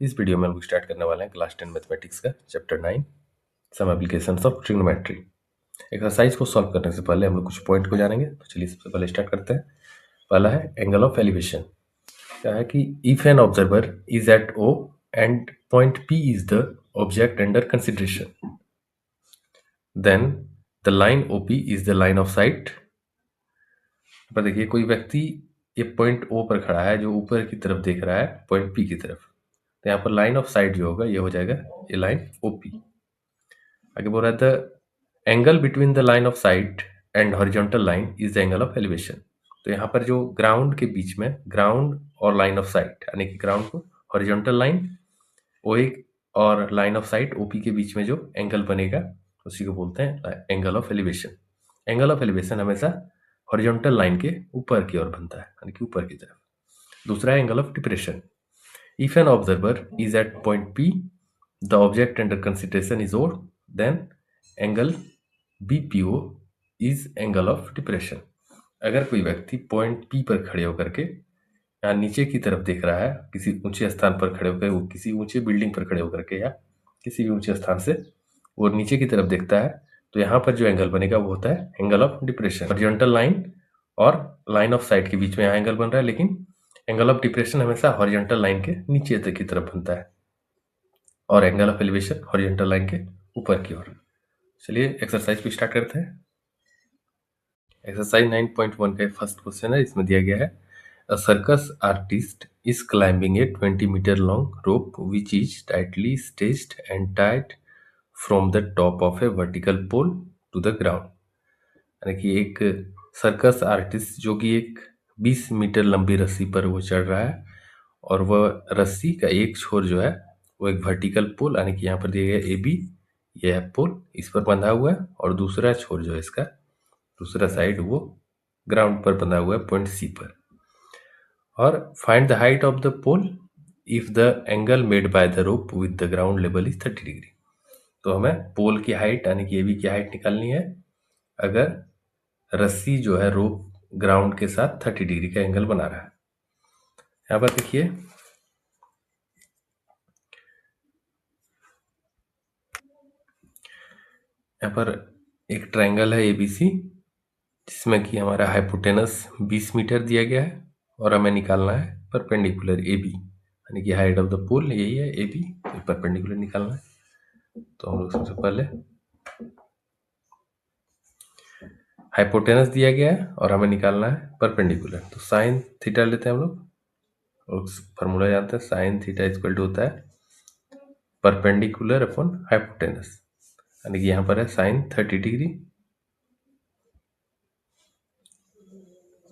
इस वीडियो में हम लोग स्टार्ट करने वाले हैं क्लास 10 मैथमेटिक्स का chapter 9 some applications of trigonometry. Exercise को सॉल्व करने से पहले हम लोग कुछ पॉइंट को जानेंगे। तो चलिए सबसे पहले स्टार्ट करते हैं। पहला है एंगल ऑफ एलिवेशन। क्या है कि if an observer is at O and point P is the object under consideration, then the line OP is the line of sight. पर देखिए कोई व्यक्ति ये पॉइंट ओ पर खड़ा है जो ऊपर की तरफ देख रहा है पॉइंट पी की तरफ, तो यहाँ पर लाइन ऑफ साइट जो होगा ये हो जाएगा ये लाइन ओपी। आगे बोल रहा है the angle between the line of site and horizontal line is the angle of elevation. तो यहाँ पर जो ग्राउंड के बीच में, ग्राउंड और लाइन ऑफ साइट यानी कि ग्राउंड को हॉरिजॉन्टल लाइन ओ एक और लाइन ऑफ साइट ओपी के बीच में जो एंगल बनेगा उसी को बोलते हैं angle of elevation. Angle of elevation हमेशा हॉरिजॉन्टल लाइन के ऊपर की ओर बनता है यानी कि ऊपर की तरफ। दूसरा है angle of depression. If an observer is at point P, the object under consideration is O, then angle BPO is angle of depression. अगर कोई व्यक्ति पॉइंट पी पर खड़े होकर के यहाँ नीचे की तरफ देख रहा है, किसी ऊंचे स्थान पर खड़े होकर, किसी ऊंचे बिल्डिंग पर खड़े होकर के या किसी भी ऊंचे स्थान से वो नीचे की तरफ देखता है, तो यहाँ पर जो एंगल बनेगा वो होता है angle of depression. Horizontal line और लाइन ऑफ साइट के बीच में यहाँ एंगल बन रहा है, लेकिन एंगल ऑफ डिप्रेशन हमेशा हॉरिजॉन्टल लाइन के नीचे की तरफ बनता है और angle of elevation horizontal line के ऊपर की ओर। चलिए एक्सरसाइज को स्टार्ट करते हैं। एक्सरसाइज 9.1 का फर्स्ट क्वेश्चन है। इसमें दिया गया है a circus artist is climbing a 20 metre long rope which is tightly stretched and tied from the top of a vertical pole to the ground. यानी कि एक सर्कस आर्टिस्ट जो कि एक 20 मीटर लंबी रस्सी पर वो चढ़ रहा है और वह रस्सी का एक छोर जो है वो एक वर्टिकल पोल यानी कि यहाँ पर दिया गया ए बी, यह है पोल, इस पर बंधा हुआ है, और दूसरा छोर जो है इसका दूसरा साइड वो ग्राउंड पर बंधा हुआ है पॉइंट सी पर। और find the height of the pole if the angle made by the rope with the ground level is 30 degree. तो हमें पोल की हाइट यानी कि ए बी की हाइट निकालनी है अगर रस्सी जो है रोप ग्राउंड के साथ 30 डिग्री का एंगल बना रहा है। यहाँ पर देखिए यहाँ पर एक ट्रायंगल है एबीसी जिसमें कि हमारा हाइपोटेनस 20 मीटर दिया गया है और हमें निकालना है परपेंडिकुलर ए बी यानी कि हाइट ऑफ द पोल यही है ए बी, परपेंडिकुलर निकालना है। तो हम लोग सबसे पहले हाइपोटेनस दिया गया है और हमें निकालना है परपेंडिकुलर, तो साइन थीटा लेते हैं हम लोग और फार्मूला जानते हैं साइन थीटा इक्वल टू होता है परपेंडिकुलर अपॉन हाइपोटेनस, यानी कि यहाँ पर है साइन 30 डिग्री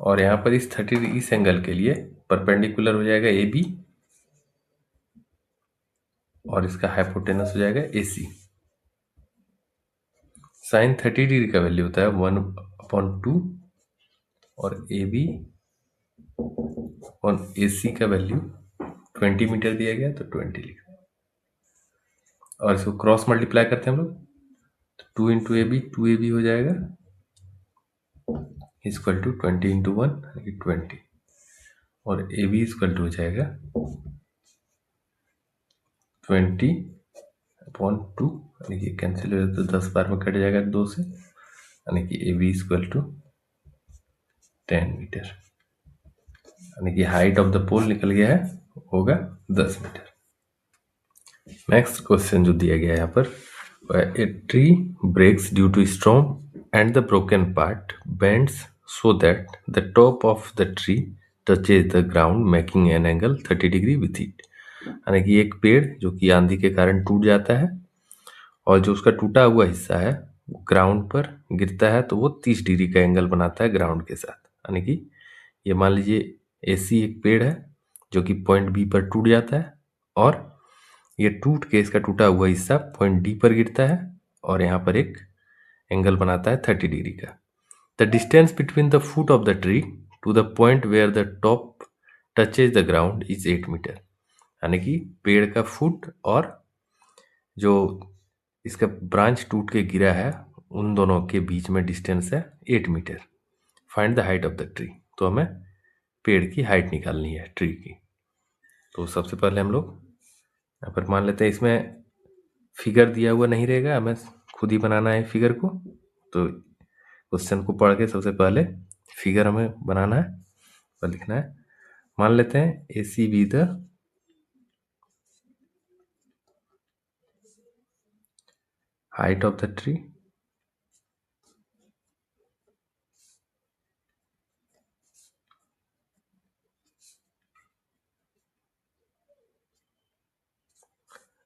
और यहाँ पर इस 30 डिग्री इस एंगल के लिए परपेंडिकुलर हो जाएगा ए बी और इसका हाइपोटेनस हो जाएगा ए सी। साइन 30 डिग्री का वैल्यू होता है 1/2 और ए बी और ए सी का वैल्यू 20 मीटर दिया गया तो 20 लिखा और इसको क्रॉस मल्टीप्लाई करते हैं हम लोग, तो 2 इंटू ए बी 2ab हो जाएगा इक्वल टू 20 इंटू 1 यानी कि 20 और ए बी इक्वल टू हो जाएगा 20/2 यानी कि कैंसिल हो जाए तो 10 बार में कट जाएगा 2 से, यानी कि A B equal to 10 metre यानी कि हाइट ऑफ द पोल निकल गया है होगा 10 मीटर। नेक्स्ट क्वेश्चन जो दिया गया है यहाँ पर a tree breaks due to storm and the broken part bends so that the top of the tree touches the ground making an angle 30 degree with it। यानी कि एक पेड़ जो कि आंधी के कारण टूट जाता है और जो उसका टूटा हुआ हिस्सा है ग्राउंड पर गिरता है तो वो 30 डिग्री का एंगल बनाता है ग्राउंड के साथ। यानी कि ये मान लीजिए ऐसी एक पेड़ है जो कि पॉइंट बी पर टूट जाता है और ये टूट के इसका टूटा हुआ हिस्सा पॉइंट डी पर गिरता है और यहाँ पर एक एंगल बनाता है 30 डिग्री का। The distance between the foot of the tree to the point where the top touches the ground is 8 metre. यानी कि पेड़ का फुट और जो इसका ब्रांच टूट के गिरा है उन दोनों के बीच में डिस्टेंस है 8 metre. Find the height of the tree. तो हमें पेड़ की हाइट निकालनी है ट्री की। तो सबसे पहले हम लोग यहाँ पर मान लेते हैं इसमें फिगर दिया हुआ नहीं रहेगा, हमें खुद ही बनाना है फिगर को। तो क्वेश्चन को पढ़ के सबसे पहले फिगर हमें बनाना है और लिखना है। मान लेते हैं A C be the height of the tree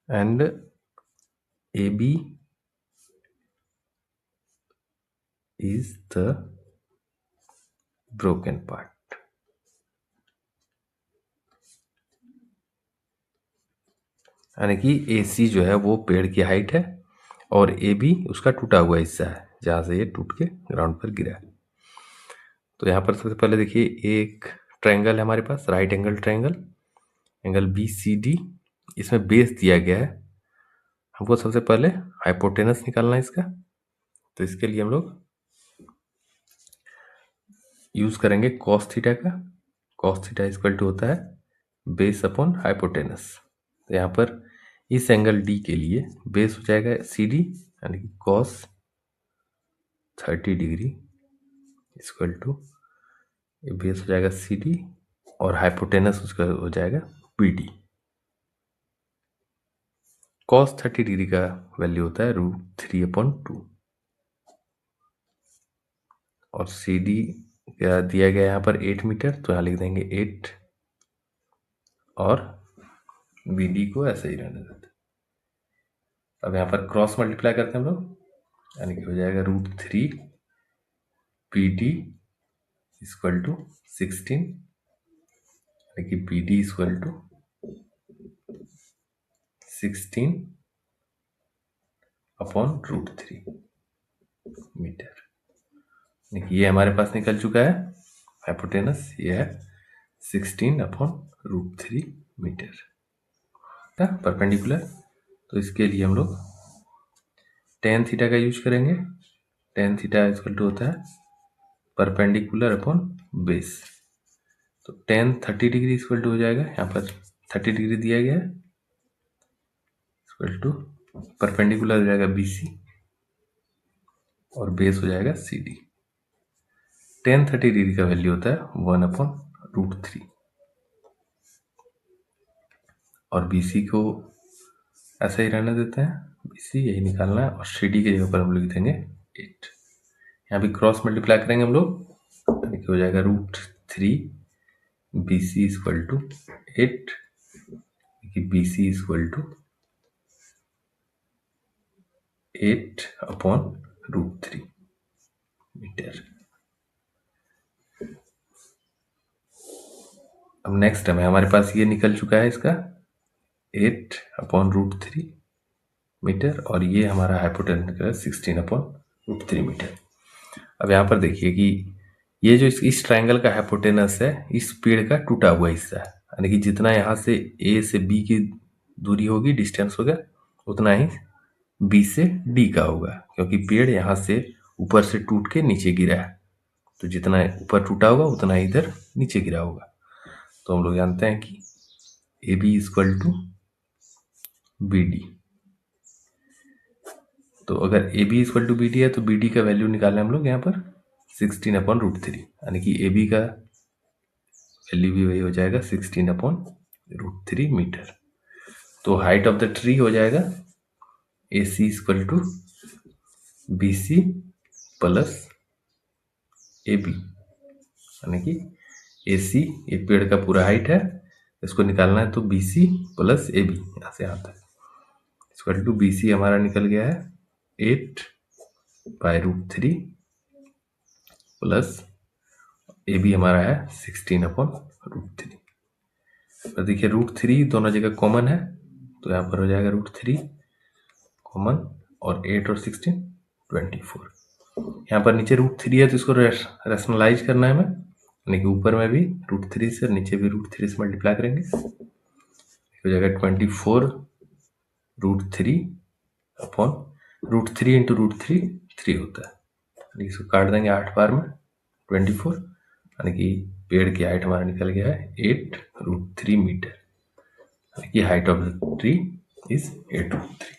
and AB is the broken part। यानी कि AC जो है वो पेड़ की हाइट है और AB उसका टूटा हुआ हिस्सा है जहाँ से ये टूट के ग्राउंड पर गिरा है। तो यहाँ पर सबसे पहले देखिए एक ट्रायंगल है हमारे पास, right angle triangle, angle BCD। इसमें बेस दिया गया है, हमको सबसे पहले हाइपोटेनस निकालना है इसका। तो इसके लिए हम लोग यूज करेंगे कॉस थीटा का। कॉस थीटा इक्वल टू होता है बेस अपॉन हाइपोटेनस। तो यहाँ पर इस एंगल डी के लिए बेस हो जाएगा CD यानी कि cos 30 degree equal to base हो जाएगा CD और हाइपोटेनस उसका हो जाएगा BD। कॉस 30 डिग्री का वैल्यू होता है √3/2 और CD क्या दिया गया यहाँ पर 8 मीटर, तो यहाँ लिख देंगे 8 और BD को ऐसे ही रहने देते। अब यहाँ पर क्रॉस मल्टीप्लाई करते हैं हम लोग, यानी कि हो जाएगा √3 BD इक्वल टू 16, यानी कि BD equal to 16 upon √3 metre. ये हमारे पास निकल चुका है हाइपोटेनस, ये है 16 अपॉन √3 मीटर परपेंडिकुलर। तो इसके लिए हम लोग टेन थीटा का यूज करेंगे। टेन थीटा इक्वल टू होता है परपेंडिकुलर अपॉन बेस। तो टेन 30 डिग्री इक्वल टू हो जाएगा, यहाँ पर 30 डिग्री दिया गया है, इक्वल टू परपेंडिकुलर हो जाएगा BC और बेस हो जाएगा CD। टेन 30 डिग्री का वैल्यू होता है 1/√3 और BC को ऐसे ही रहने देते हैं, BC यही निकालना है और CD के जगह पर हम लोग लिख देंगे 8। यहाँ भी क्रॉस मल्टीप्लाई करेंगे हम लोग, यानी कि हो जाएगा √3 BC equal to 8, BC equal to 8/√3 metre. अब नेक्स्ट टर्म है हमारे पास, ये निकल चुका है इसका 8/√3 मीटर और ये हमारा हाइपोटेनस निकला 16/√3 मीटर। अब यहाँ पर देखिए कि ये जो इस ट्रायंगल का हाइपोटेनस है इस पेड़ का टूटा हुआ हिस्सा है, यानी कि जितना यहाँ से A से B की दूरी होगी, डिस्टेंस होगा, उतना ही B से D का होगा, क्योंकि पेड़ यहाँ से ऊपर से टूट के नीचे गिरा है। तो जितना ऊपर टूटा होगा उतना ही इधर नीचे गिरा होगा। तो हम लोग जानते हैं कि AB इक्वल टू BD। तो अगर AB इक्वल टू BD है तो BD का वैल्यू निकालें हम लोग यहाँ पर 16/√3, यानी कि AB का वैल्यू भी वही हो जाएगा 16/√3 मीटर। तो हाइट ऑफ द ट्री हो जाएगा AC equal to BC plus AB, यानी कि AC ये पेड़ का पूरा हाइट है, इसको निकालना है तो BC प्लस AB यहाँ से आता है इक्वल टू BC हमारा निकल गया है 8/√3 प्लस AB हमारा है 16/√3। तो देखिए √3 दोनों जगह कॉमन है, तो यहाँ पर हो जाएगा √3 कॉमन और 8 और 16 24। यहाँ पर नीचे √3 है तो इसको रैशनलाइज करना है हमें, यानी कि ऊपर में भी √3 से और नीचे भी √3 से मल्टीप्लाई करेंगे, हो जाएगा 24√3 अपॉन √3 इंटू √3 3 होता है, यानी इसको काट देंगे 8 बार में 24, यानी कि पेड़ की हाइट हमारा निकल गया है 8√3 मीटर, कि height of the tree is 8 root 3।